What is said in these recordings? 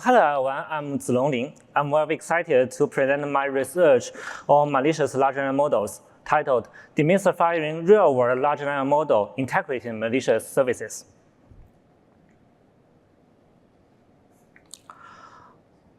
Hello everyone, I'm Zilong. I'm very excited to present my research on malicious large language models titled Demystifying Real-World Large Language Model Integrating Malicious Services.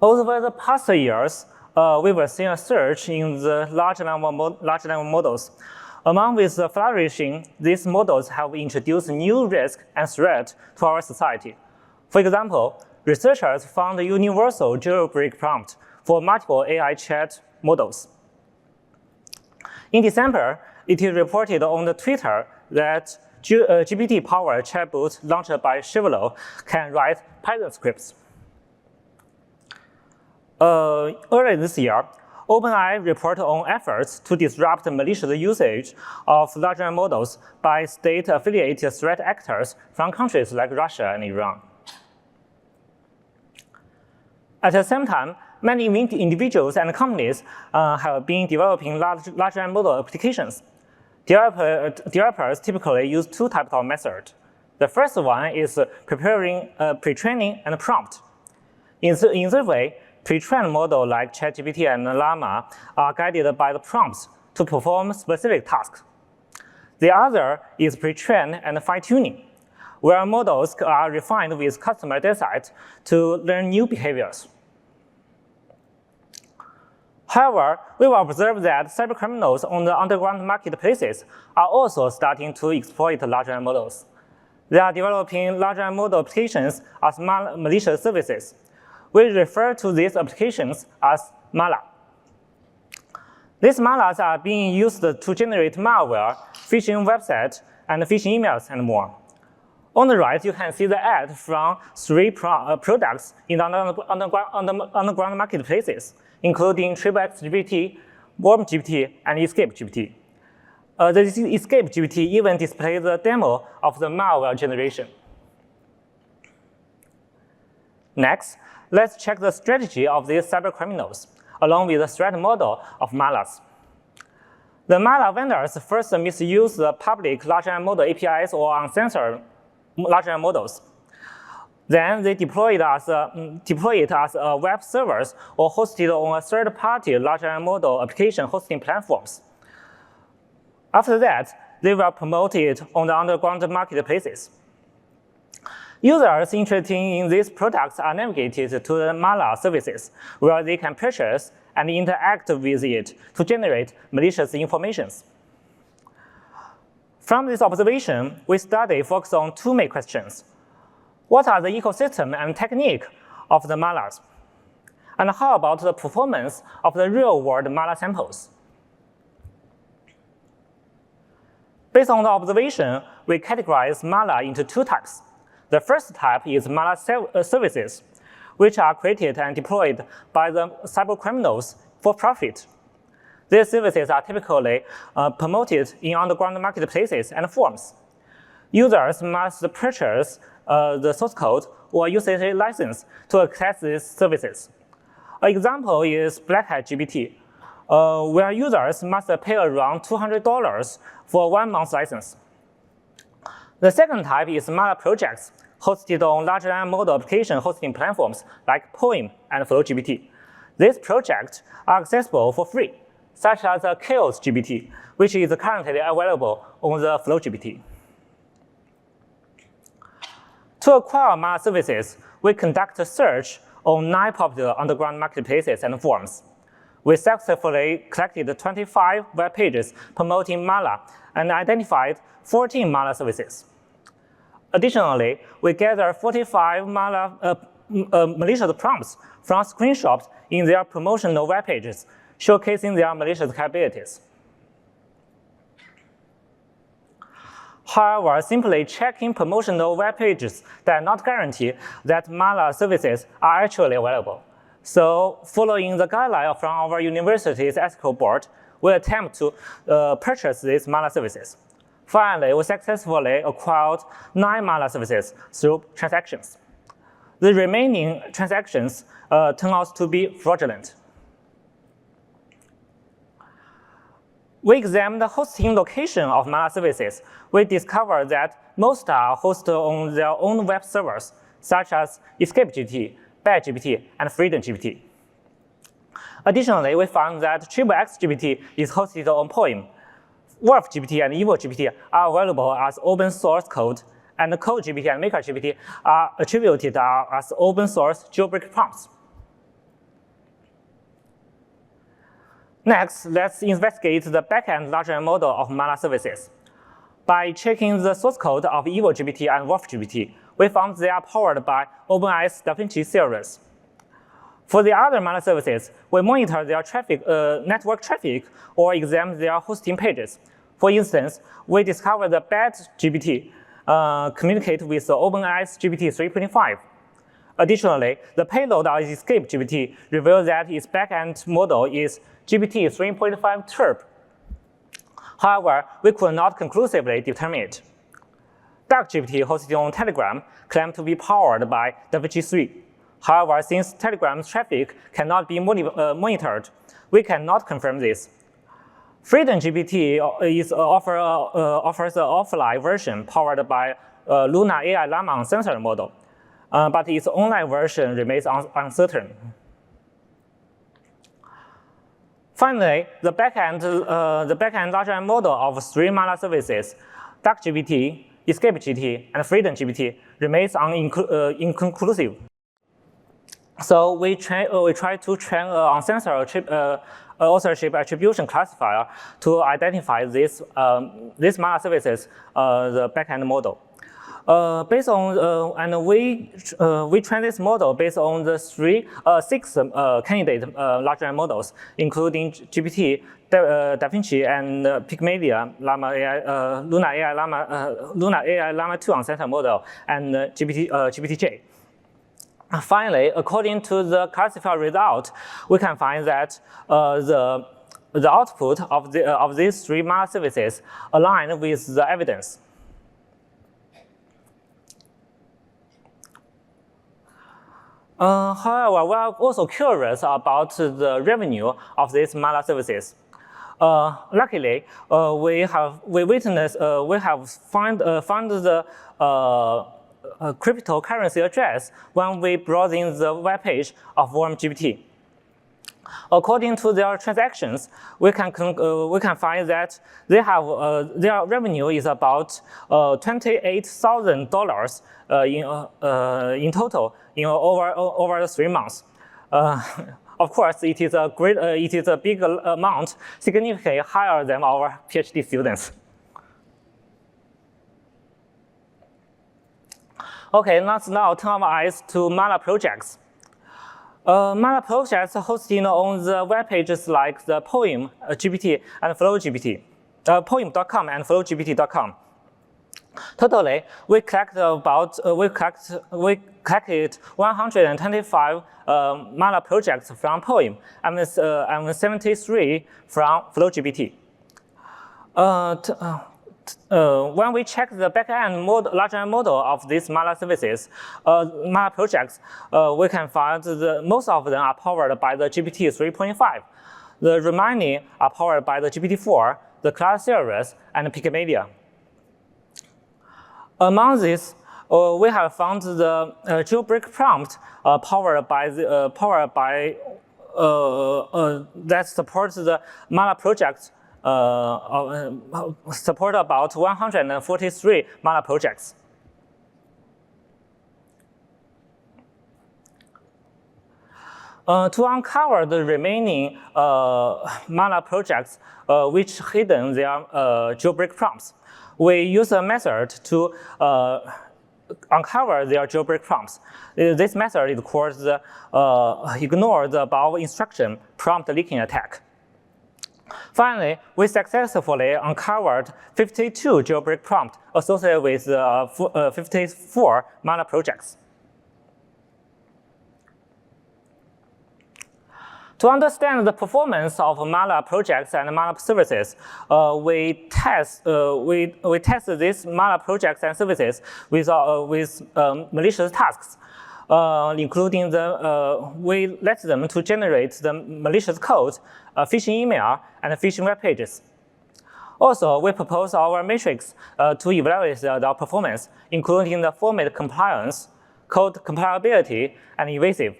Over the past years, we were seeing a surge in the large language models. Among with the flourishing, these models have introduced new risks and threats to our society. For example, researchers found a universal jailbreak prompt for multiple AI chat models. In December, it is reported on the Twitter that GPT-powered chatbot launched by Zilong can write Python scripts. Earlier this year, OpenAI reported on efforts to disrupt the malicious usage of large language models by state-affiliated threat actors from countries like Russia and Iran. At the same time, many individuals and companies have been developing large language model applications. Developers typically use two types of methods. The first one is preparing pre-training and prompt. In this way, pre-trained models like ChatGPT and Llama are guided by the prompts to perform specific tasks. The other is pre-trained and fine-tuning, where models are refined with customer datasets to learn new behaviors. However, we will observe that cybercriminals on the underground marketplaces are also starting to exploit large language models. They are developing large language model applications as malicious services. We refer to these applications as Malla. These Mallas are being used to generate malware, phishing websites, and phishing emails, and more. On the right, you can see the ad from three products in the underground marketplaces, including XiaoFeng, Warm GPT, and Escape GPT. The Escape GPT even displays the demo of the malware generation. Next, let's check the strategy of these cybercriminals, along with the threat model of Mallas. The Malla vendors first misuse the public large language model APIs or uncensored large language models. Then they deploy it as web servers or hosted on a third-party large language model application hosting platforms. After that, they will promote it on the underground marketplaces. Users interested in these products are navigated to the Malla services, where they can purchase and interact with it to generate malicious information. From this observation, we focus on two main questions. What are the ecosystem and technique of the Mallas? And how about the performance of the real-world Malla samples? Based on the observation, we categorize Malla into two types. The first type is Malla services, which are created and deployed by the cybercriminals for profit. These services are typically promoted in underground marketplaces and forums. Users must purchase the source code or usage license to access these services. An example is Black Hat GPT, where users must pay around $200 for a 1-month license. The second type is Malla projects, hosted on large language model application hosting platforms like Poem and FlowGPT. These projects are accessible for free, such as Chaos GPT, which is currently available on the FlowGPT. To acquire Malla services, we conduct a search on 9 popular underground marketplaces and forums. We successfully collected 25 web pages promoting Malla and identified 14 Malla services. Additionally, we gathered 45 malicious prompts from screenshots in their promotional web pages, showcasing their malicious capabilities. However, simply checking promotional web pages does not guarantee that Malla services are actually available. So, following the guideline from our university's ethical board, we attempt to purchase these Malla services. Finally, we successfully acquired 9 Malla services through transactions. The remaining transactions turn out to be fraudulent. We examined the hosting location of Malla services. We discovered that most are hosted on their own web servers, such as Escape GPT, bad GPT, and freedom GPT. Additionally, we found that XXX GPT is hosted on Poem. Wolf GPT and Evil GPT are available as open source code, and the Code GPT and Maker GPT are attributed as open source jailbreak prompts. Next, let's investigate the backend large language model of Malla services. By checking the source code of Evil GPT and Wolf GPT, we found they are powered by OpenAI's DaVinci series. For the other Malla services, we monitor their network traffic or examine their hosting pages. For instance, we discovered the bad GPT communicate with the OpenAI's GPT 3.5. Additionally, the payload of Escape GPT reveals that its backend model is GPT 3.5 TERP. However, we could not conclusively determine it. Dark GPT hosted on Telegram claimed to be powered by DaVinci 3. However, since Telegram's traffic cannot be monitored, we cannot confirm this. Freedom GPT offers an offline version powered by Luna AI Llama uncensored model, but its online version remains uncertain. Finally, the backend large language model of three Malla services, Dark GPT, Escape GPT, and Freedom GPT, remains inconclusive. So we try to train an uncensored authorship attribution classifier to identify these Malla services, the backend model. Based on we train this model based on the six candidate large language models, including GPT, DaVinci, and Pygmalion, Llama AI, Luna AI Llama 2 uncensored model, and GPTJ. Finally, according to the classifier result, we can find that the output of these three Malla services align with the evidence. However, we are also curious about the revenue of these Malla services. Luckily, we have found the cryptocurrency address when we browse in the web page of WormGPT. According to their transactions, we can find that they have their revenue is about $28,000 in total in over the 3 months. Of course, it is a big amount, significantly higher than our PhD students. Okay, let's now turn our eyes to Malla projects. Malla projects hosted on the web pages like the Poem GPT and FlowGPT, Poem.com and FlowGPT.com. Totally, we collected 125 Malla projects from Poem and 73 from FlowGPT. When we check the backend large language model of these Malla services, Malla projects, we can find most of them are powered by the GPT 3.5. The remaining are powered by the GPT-4, the Class series, and Pygmalion. Among these, we have found the jailbreak prompt that supports the Malla project. Support about 143 Malla projects. To uncover the remaining Malla projects which hidden their jailbreak prompts, we use a method to uncover their jailbreak prompts. This method is called the ignore the above instruction prompt leaking attack. Finally, we successfully uncovered 52 jailbreak prompts associated with 54 Malla projects. To understand the performance of Malla projects and Malla services, we test these Malla projects and services with malicious tasks, including we let them to generate the malicious code, phishing email, and phishing web pages. Also, we propose our matrix to evaluate their performance, including the format compliance, code compilability, and evasive.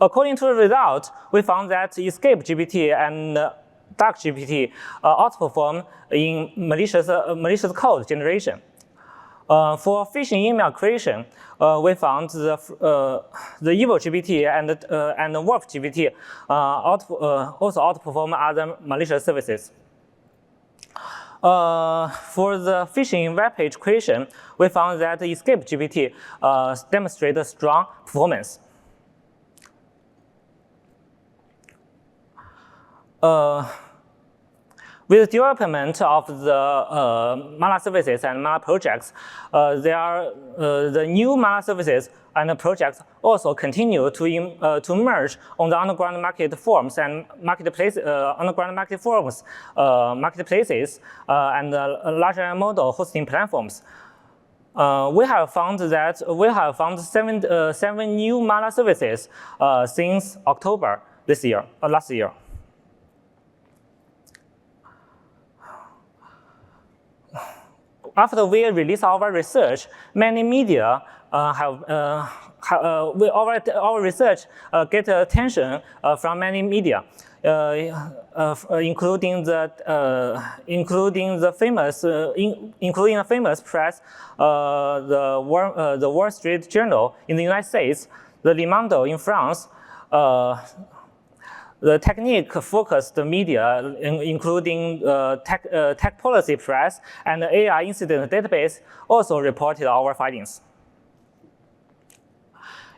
According to the result, we found that escape GPT and dark GPT outperform in malicious code generation. For phishing email creation, we found the evil GPT and the wolf GPT also outperform other malicious services. For the phishing web page creation, we found that the escape GPT demonstrated strong performance. With the development of the Malla services and Malla projects, the new Malla services and projects also continue to emerge on the underground market forums and marketplaces, and large language model hosting platforms. We have found seven new Malla services since October last year. After we release our research, many media our research get attention from many media, including the famous press, the Wall Street Journal in the United States, the Le Monde in France. The technique-focused media, including tech policy press and the AI incident database, also reported our findings.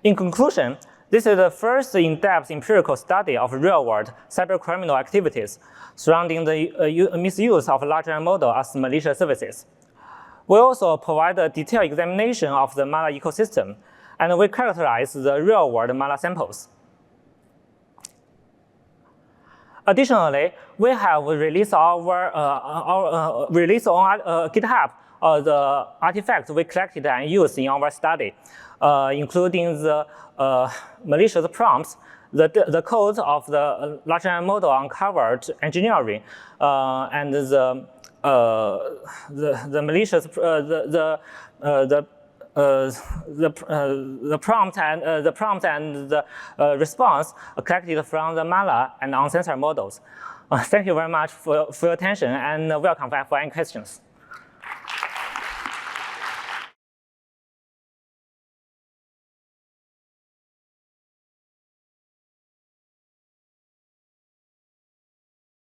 In conclusion, this is the first in-depth empirical study of real-world cybercriminal activities surrounding the misuse of large language model as malicious services. We also provide a detailed examination of the Malla ecosystem, and we characterize the real-world Malla samples. Additionally, we have released on GitHub the artifacts we collected and used in our study, including the malicious prompts, the code of the large language model uncovered engineering, and the malicious the prompt and the response collected from the Malla and uncensored models. Thank you very much for your attention, and welcome back for any questions.